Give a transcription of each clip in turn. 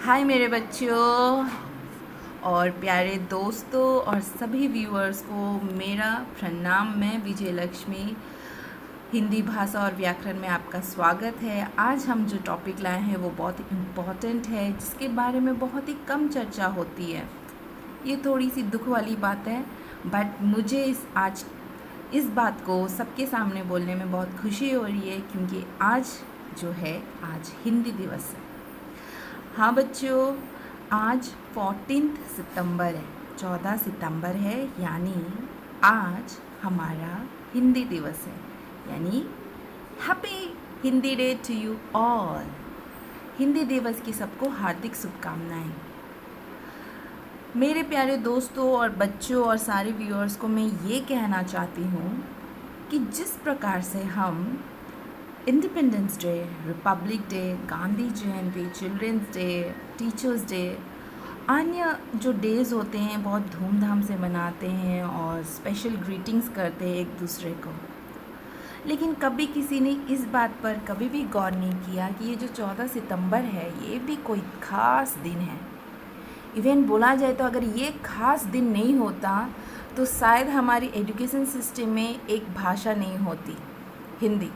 हाय मेरे बच्चों और प्यारे दोस्तों और सभी व्यूअर्स को मेरा प्रणाम। मैं विजय लक्ष्मी हिंदी भाषा और व्याकरण में आपका स्वागत है। आज हम जो टॉपिक लाए हैं वो बहुत इम्पॉर्टेंट है, जिसके बारे में बहुत ही कम चर्चा होती है। ये थोड़ी सी दुख वाली बात है, बट मुझे आज इस बात को सबके सामने बोलने में बहुत खुशी हो रही है, क्योंकि आज जो है आज हिंदी दिवस है। हाँ बच्चों, आज 14 सितंबर है, 14 सितंबर है, यानी आज हमारा हिंदी दिवस है। यानी happy Hindi day to you all. Hindi दिवस की सबको हार्दिक शुभकामनाएं। मेरे प्यारे दोस्तों और बच्चों और सारे व्यूअर्स को मैं ये कहना चाहती हूँ कि जिस प्रकार से हम independence day, republic day, Gandhi Jayanti, children's day, teachers day, अन्य जो डेज़ होते हैं बहुत धूमधाम से मनाते हैं और स्पेशल ग्रीटिंग्स करते हैं एक दूसरे को, लेकिन कभी किसी ने इस बात पर कभी भी गौर नहीं किया कि ये जो 14 सितंबर है ये भी कोई ख़ास दिन है। इवन बोला जाए तो अगर ये ख़ास दिन नहीं होता तो शायद हमारी एजुकेशन सिस्टम में एक भाषा नहीं होती, हिंदी।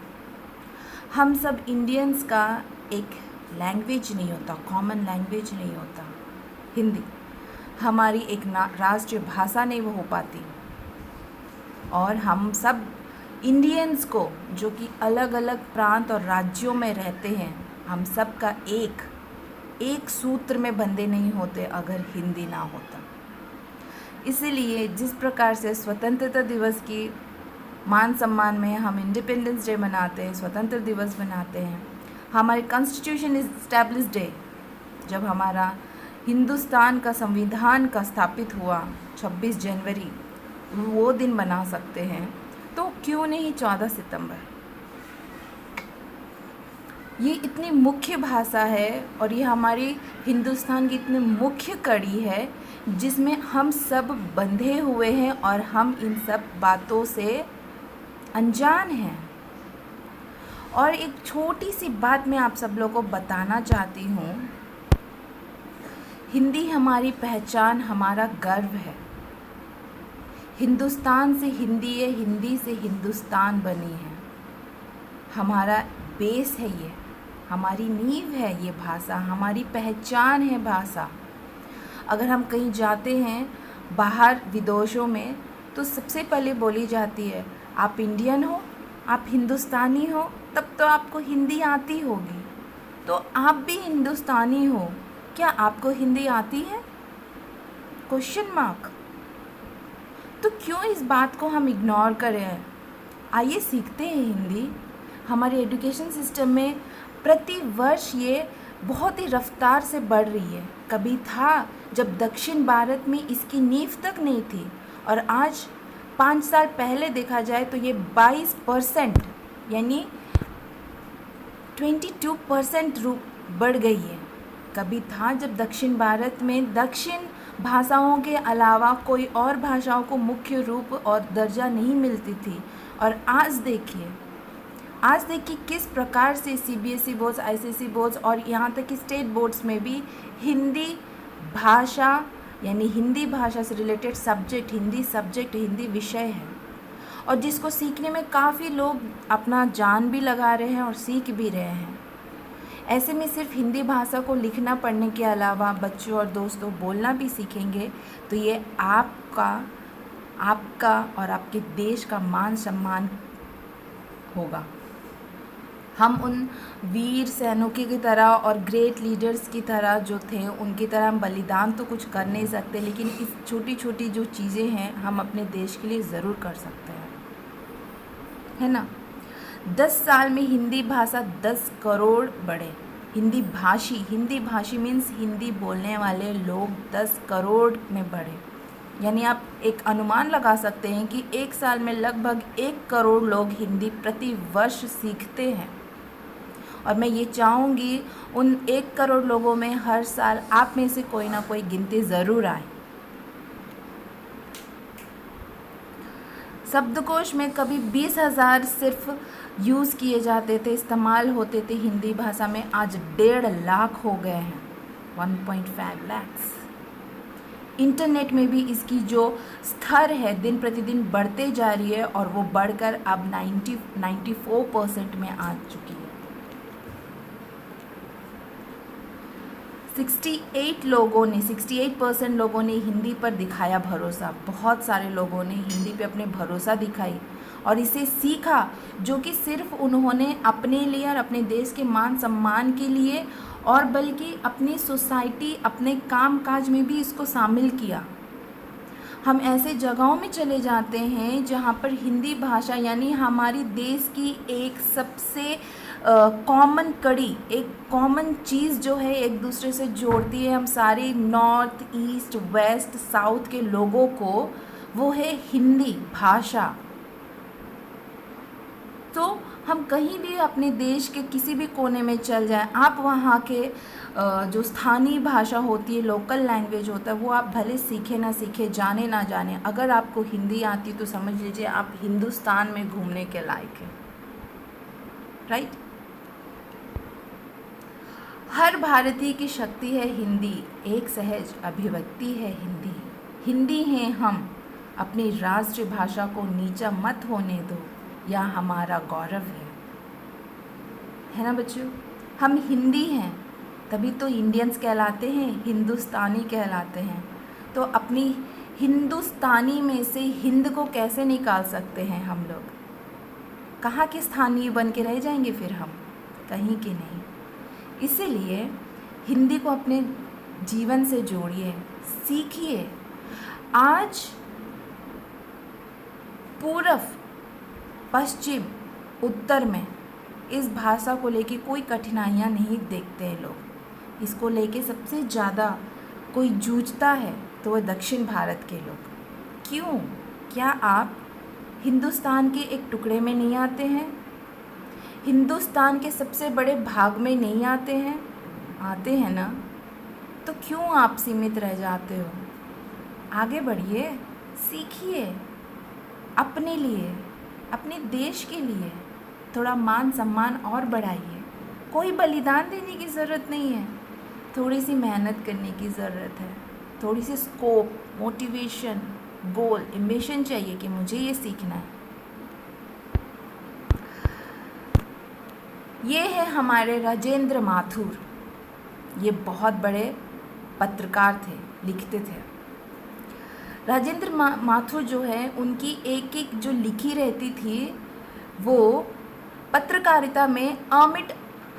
हम सब इंडियंस का एक लैंग्वेज नहीं होता, कॉमन लैंग्वेज नहीं होता हिंदी। हमारी एक राष्ट्रीय भाषा नहीं वो हो पाती। और हम सब इंडियंस को, जो कि अलग अलग प्रांत और राज्यों में रहते हैं, हम सब का एक सूत्र में बंधे नहीं होते अगर हिंदी ना होता। इसीलिए जिस प्रकार से स्वतंत्रता दिवस की मान सम्मान में हम इंडिपेंडेंस डे मनाते हैं, स्वतंत्र दिवस मनाते हैं, हमारे कॉन्स्टिट्यूशन इस्टेब्लिश डे, जब हमारा हिंदुस्तान का संविधान का स्थापित हुआ 26 जनवरी, वो दिन मना सकते हैं, तो क्यों नहीं 14 सितंबर। ये इतनी मुख्य भाषा है और ये हमारी हिंदुस्तान की इतनी मुख्य कड़ी है जिसमें हम सब बंधे हुए हैं और हम इन सब बातों से अनजान हैं। और एक छोटी सी बात मैं आप सब लोगों को बताना चाहती हूँ। हिंदी हमारी पहचान, हमारा गर्व है। हिंदुस्तान से हिंदी है, हिंदी से हिंदुस्तान बनी है। हमारा बेस है ये, हमारी नींव है ये भाषा, हमारी पहचान है भाषा। अगर हम कहीं जाते हैं बाहर विदेशों में तो सबसे पहले बोली जाती है, आप इंडियन हो, आप हिंदुस्तानी हो, तब तो आपको हिंदी आती होगी। तो आप भी हिंदुस्तानी हो, क्या आपको हिंदी आती है? Question mark. तो क्यों इस बात को हम इग्नोर करें? आइए सीखते हैं हिंदी। हमारे एजुकेशन सिस्टम में प्रति वर्ष ये बहुत ही रफ्तार से बढ़ रही है। कभी था जब दक्षिण भारत में इसकी नींव तक नहीं थी, और आज 5 साल पहले देखा जाए तो ये 22% यानी 22% रूप बढ़ गई है। कभी था जब दक्षिण भारत में दक्षिण भाषाओं के अलावा कोई और भाषाओं को मुख्य रूप और दर्जा नहीं मिलती थी, और आज देखिए किस प्रकार से सीबीएसई बोर्ड्स, आईसीएसई बोर्ड्स और यहाँ तक कि स्टेट बोर्ड्स में भी हिंदी भाषा यानी हिंदी भाषा से रिलेटेड सब्जेक्ट, हिंदी विषय है, और जिसको सीखने में काफ़ी लोग अपना जान भी लगा रहे हैं और सीख भी रहे हैं। ऐसे में सिर्फ हिंदी भाषा को लिखना पढ़ने के अलावा बच्चों और दोस्तों बोलना भी सीखेंगे तो ये आपका और आपके देश का मान सम्मान होगा। हम उन वीर सैनिकों की तरह और ग्रेट लीडर्स की तरह जो थे उनकी तरह हम बलिदान तो कुछ कर नहीं सकते, लेकिन इस छोटी छोटी जो चीज़ें हैं हम अपने देश के लिए ज़रूर कर सकते हैं, है ना। 10 साल में हिंदी भाषा 10 करोड़ बढ़े। हिंदी भाषी मीन्स हिंदी बोलने वाले लोग 10 करोड़ में बढ़े। यानी आप एक अनुमान लगा सकते हैं कि 1 साल में लगभग 1 करोड़ लोग हिंदी प्रति वर्ष सीखते हैं। और मैं ये चाहूँगी उन 1 करोड़ लोगों में हर साल आप में से कोई ना कोई गिनती ज़रूर आए। शब्दकोश में कभी 20,000 सिर्फ यूज़ किए जाते थे, इस्तेमाल होते थे हिंदी भाषा में, आज 1.5 लाख हो गए हैं। 1.5 lakhs। इंटरनेट में भी इसकी जो स्तर है दिन प्रतिदिन बढ़ते जा रही है और वो बढ़कर अब 94% में आ चुकी है। 68% लोगों ने हिंदी पर दिखाया भरोसा। बहुत सारे लोगों ने हिंदी पे अपने भरोसा दिखाई और इसे सीखा, जो कि सिर्फ उन्होंने अपने लिए और अपने देश के मान सम्मान के लिए और बल्कि अपनी सोसाइटी, अपने काम काज में भी इसको शामिल किया। हम ऐसे जगहों में चले जाते हैं जहाँ पर हिंदी भाषा यानी हमारी देश की एक सबसे कॉमन कड़ी, एक कॉमन चीज़ जो है एक दूसरे से जोड़ती है हम सारे नॉर्थ, ईस्ट, वेस्ट, साउथ के लोगों को, वो है हिंदी भाषा। तो हम कहीं भी अपने देश के किसी भी कोने में चल जाएं, आप वहाँ के जो स्थानीय भाषा होती है, लोकल लैंग्वेज होता है, वो आप भले सीखे ना सीखे, जाने ना जाने, अगर आपको हिंदी आती तो समझ लीजिए आप हिंदुस्तान में घूमने के लायक हैं, राइट। हर भारतीय की शक्ति है हिंदी, एक सहज अभिव्यक्ति है हिंदी। हिंदी हैं हम, अपनी राष्ट्रीय भाषा को नीचा मत होने दो, यह हमारा गौरव है ना बच्चों। हम हिंदी हैं तभी तो इंडियंस कहलाते हैं, हिंदुस्तानी कहलाते हैं। तो अपनी हिंदुस्तानी में से हिंद को कैसे निकाल सकते हैं हम लोग? कहाँ के स्थानीय बन के रह जाएंगे फिर हम? कहीं के नहीं। इसीलिए हिंदी को अपने जीवन से जोड़िए, सीखिए। आज पूर्व, पश्चिम, उत्तर में इस भाषा को लेके कोई कठिनाइयाँ नहीं देखते हैं लोग। इसको लेके सबसे ज़्यादा कोई जूझता है तो वह दक्षिण भारत के लोग। क्यों? क्या आप हिंदुस्तान के एक टुकड़े में नहीं आते हैं? हिंदुस्तान के सबसे बड़े भाग में नहीं आते हैं? आते हैं ना। तो क्यों आप सीमित रह जाते हो? आगे बढ़िए, सीखिए, अपने लिए, अपने देश के लिए थोड़ा मान सम्मान और बढ़ाइए। कोई बलिदान देने की ज़रूरत नहीं है, थोड़ी सी मेहनत करने की ज़रूरत है, थोड़ी सी स्कोप, मोटिवेशन, गोल, एम्बिशन चाहिए कि मुझे ये सीखना है। ये है हमारे राजेंद्र माथुर। ये बहुत बड़े पत्रकार थे, लिखते थे। राजेंद्र माथुर जो है, उनकी एक एक जो लिखी रहती थी वो पत्रकारिता में अमिट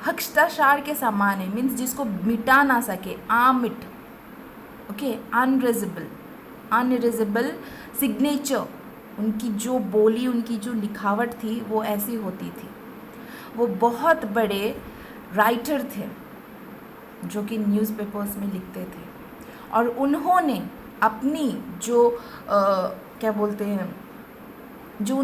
हस्ताक्षर के समान है। मीन्स जिसको मिटा ना सके, अमिट, ओके, अनइरेजेबल सिग्नेचर। उनकी जो बोली, उनकी जो लिखावट थी वो ऐसी होती थी। वो बहुत बड़े राइटर थे जो कि न्यूज़पेपर्स में लिखते थे और उन्होंने अपनी जो क्या बोलते हैं, जो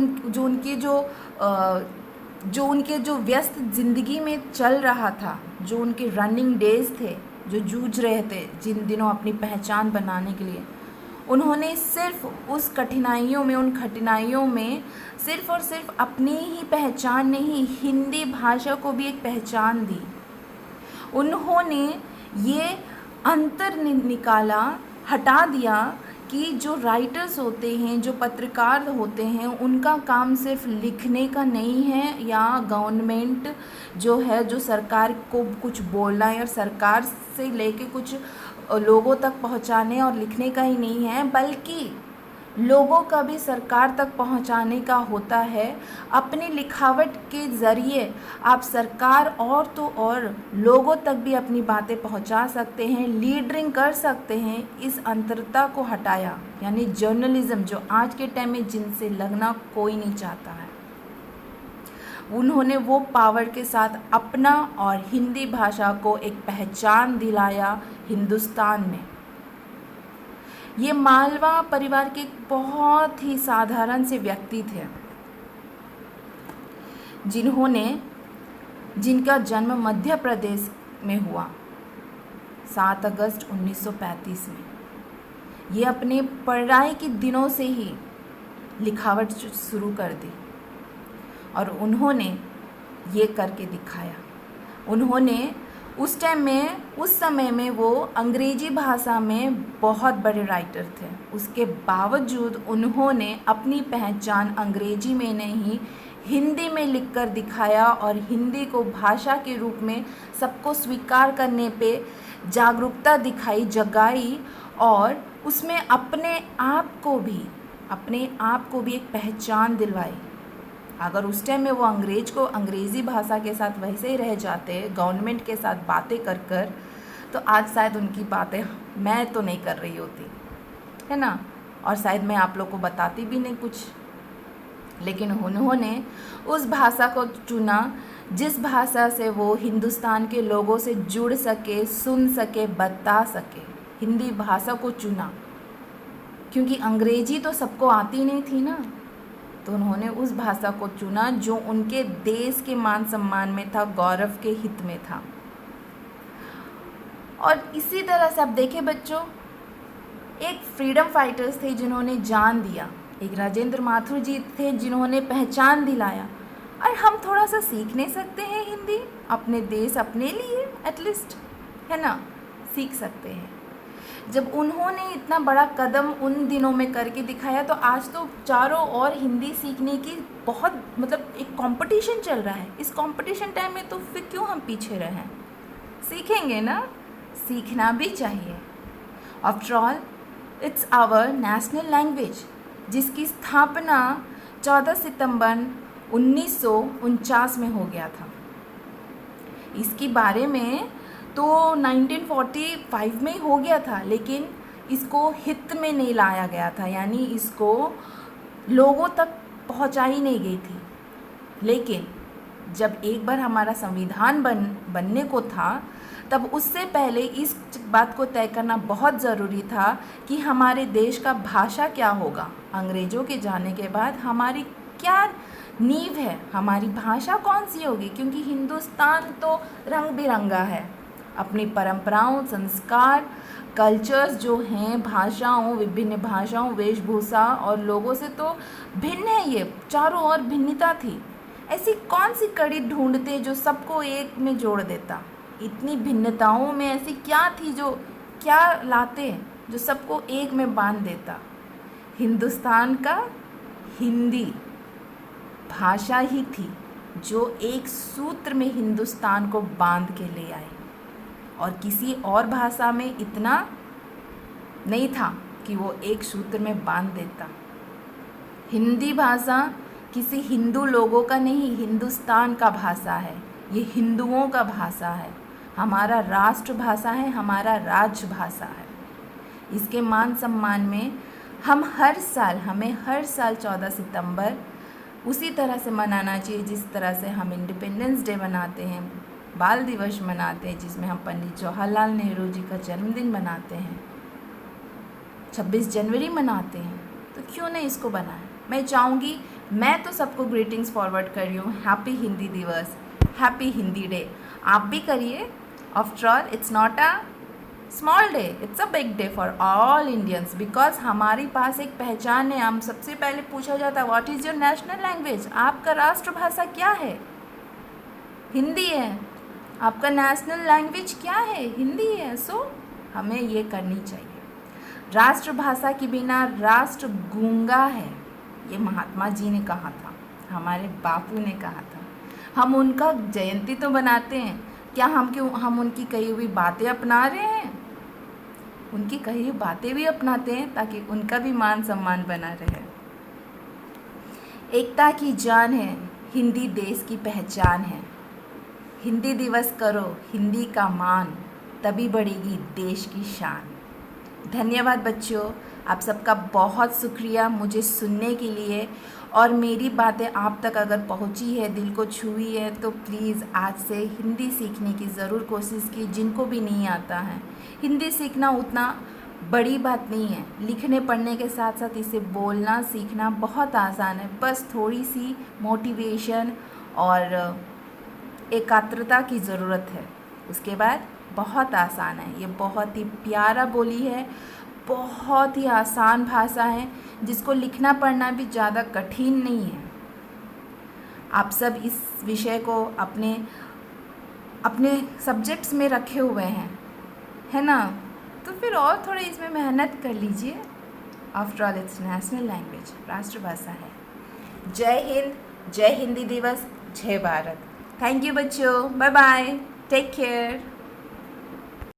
उनके जो व्यस्त ज़िंदगी में चल रहा था, जो उनके रनिंग डेज थे, जो जूझ रहे थे जिन दिनों अपनी पहचान बनाने के लिए, उन्होंने सिर्फ उस कठिनाइयों में, उन कठिनाइयों में सिर्फ और सिर्फ अपनी ही पहचान नहीं, हिंदी भाषा को भी एक पहचान दी। उन्होंने ये अंतर निकाला, हटा दिया कि जो राइटर्स होते हैं, जो पत्रकार होते हैं, उनका काम सिर्फ लिखने का नहीं है या गवर्नमेंट जो है, जो सरकार को कुछ बोलना है और सरकार से लेके कुछ लोगों तक पहुंचाने और लिखने का ही नहीं है, बल्कि लोगों का भी सरकार तक पहुंचाने का होता है। अपनी लिखावट के ज़रिए आप सरकार और तो और लोगों तक भी अपनी बातें पहुंचा सकते हैं, लीडरिंग कर सकते हैं। इस अंतरता को हटाया, यानी जर्नलिज्म जो आज के टाइम में जिनसे लगना कोई नहीं चाहता है, उन्होंने वो पावर के साथ अपना और हिंदी भाषा को एक पहचान दिलाया हिंदुस्तान में। ये मालवा परिवार के बहुत ही साधारण से व्यक्ति थे जिनका जन्म मध्य प्रदेश में हुआ 7 अगस्त 1935 में। ये अपने पढ़ाई के दिनों से ही लिखावट शुरू कर दी और उन्होंने ये करके दिखाया। उन्होंने उस समय में वो अंग्रेजी भाषा में बहुत बड़े राइटर थे। उसके बावजूद उन्होंने अपनी पहचान अंग्रेजी में नहीं हिंदी में लिखकर दिखाया और हिंदी को भाषा के रूप में सबको स्वीकार करने पे जागरूकता दिखाई, जगाई और उसमें अपने आप को भी एक पहचान दिलवाई। अगर उस टाइम में वो अंग्रेज़ी भाषा के साथ वैसे ही रह जाते, गवर्नमेंट के साथ बातें कर कर, तो आज शायद उनकी बातें मैं तो नहीं कर रही होती, है ना, और शायद मैं आप लोग को बताती भी नहीं कुछ। लेकिन उन्होंने उस भाषा को चुना जिस भाषा से वो हिंदुस्तान के लोगों से जुड़ सके, सुन सके, बता सके। हिंदी भाषा को चुना क्योंकि अंग्रेजी तो सबको आती नहीं थी ना, तो उन्होंने उस भाषा को चुना जो उनके देश के मान सम्मान में था, गौरव के हित में था। और इसी तरह से आप देखें बच्चों, एक फ्रीडम फाइटर्स थे जिन्होंने जान दिया, एक राजेंद्र माथुर जी थे जिन्होंने पहचान दिलाया। और हम थोड़ा सा सीख नहीं सकते हैं हिंदी अपने देश, अपने लिए एटलीस्ट, है ना, सीख सकते हैं। जब उन्होंने इतना बड़ा कदम उन दिनों में करके दिखाया, तो आज तो चारों ओर हिंदी सीखने की बहुत एक कंपटीशन चल रहा है। इस कंपटीशन टाइम में तो फिर क्यों हम पीछे रहें? सीखेंगे ना, सीखना भी चाहिए। After all it's our national language, जिसकी स्थापना 14 सितंबर 1949 में हो गया था। इसके बारे में तो 1945 में हो गया था, लेकिन इसको हित में नहीं लाया गया था, यानी इसको लोगों तक पहुंचाई नहीं गई थी। लेकिन जब एक बार हमारा संविधान बनने को था, तब उससे पहले इस बात को तय करना बहुत ज़रूरी था कि हमारे देश का भाषा क्या होगा। अंग्रेज़ों के जाने के बाद हमारी क्या नींव है, हमारी भाषा कौन सी होगी, क्योंकि हिंदुस्तान तो रंग बिरंगा है। अपनी परंपराओं, संस्कार, कल्चर्स जो हैं, भाषाओं, विभिन्न भाषाओं, वेशभूषा और लोगों से तो भिन्न है। ये चारों ओर भिन्नता थी। ऐसी कौन सी कड़ी ढूंढते जो सबको एक में जोड़ देता? इतनी भिन्नताओं में ऐसी क्या थी जो क्या लाते जो सबको एक में बांध देता? हिंदुस्तान का हिंदी भाषा ही थी जो एक सूत्र में हिंदुस्तान को बांध के ले आई, और किसी और भाषा में इतना नहीं था कि वो एक सूत्र में बांध देता। हिंदी भाषा किसी हिंदू लोगों का नहीं, हिंदुस्तान का भाषा है। ये हिंदुओं का भाषा है, हमारा राष्ट्रभाषा है, हमारा राज्य भाषा है। इसके मान सम्मान में हमें हर साल 14 सितंबर उसी तरह से मनाना चाहिए जिस तरह से हम इंडिपेंडेंस डे मनाते हैं, बाल दिवस मनाते हैं, जिसमें हम पंडित जवाहरलाल नेहरू जी का जन्मदिन मनाते हैं, 26 जनवरी मनाते हैं। तो क्यों नहीं इसको बनाएं? मैं चाहूँगी, मैं तो सबको ग्रीटिंग्स फॉरवर्ड कर रही हूँ, हैप्पी हिंदी दिवस, हैप्पी हिंदी डे। आप भी करिए। After all it's not a small day, it's a big day for all Indians, because हमारे पास एक पहचान है। हम सबसे पहले पूछा जाता है what is your national language, आपका राष्ट्रभाषा क्या है? हिंदी है। आपका नेशनल लैंग्वेज क्या है? हिंदी है। सो हमें ये करनी चाहिए। राष्ट्रभाषा के बिना राष्ट्र गूंगा है, ये महात्मा जी ने कहा था, हमारे बापू ने कहा था। हम उनका जयंती तो बनाते हैं, क्या हम उनकी कही हुई बातें अपना रहे हैं? उनकी कही हुई बातें भी अपनाते हैं ताकि उनका भी मान सम्मान बना रहे। एकता की जान है, हिंदी देश की पहचान है। हिंदी दिवस करो हिंदी का मान, तभी बढ़ेगी देश की शान। धन्यवाद बच्चों, आप सबका बहुत शुक्रिया मुझे सुनने के लिए, और मेरी बातें आप तक अगर पहुंची है, दिल को छुई है, तो प्लीज़ आज से हिंदी सीखने की ज़रूर कोशिश की। जिनको भी नहीं आता है, हिंदी सीखना उतना बड़ी बात नहीं है। लिखने पढ़ने के साथ साथ इसे बोलना सीखना बहुत आसान है। बस थोड़ी सी मोटिवेशन और एकाग्रता की ज़रूरत है, उसके बाद बहुत आसान है। ये बहुत ही प्यारा बोली है, बहुत ही आसान भाषा है, जिसको लिखना पढ़ना भी ज़्यादा कठिन नहीं है। आप सब इस विषय को अपने अपने सब्जेक्ट्स में रखे हुए हैं, है ना, तो फिर और थोड़ा इसमें मेहनत कर लीजिए। After all it's national language, राष्ट्रभाषा है। जय हिंद, जय हिंदी दिवस, जय भारत। थैंक यू बच्चों, बाय बाय, टेक केयर।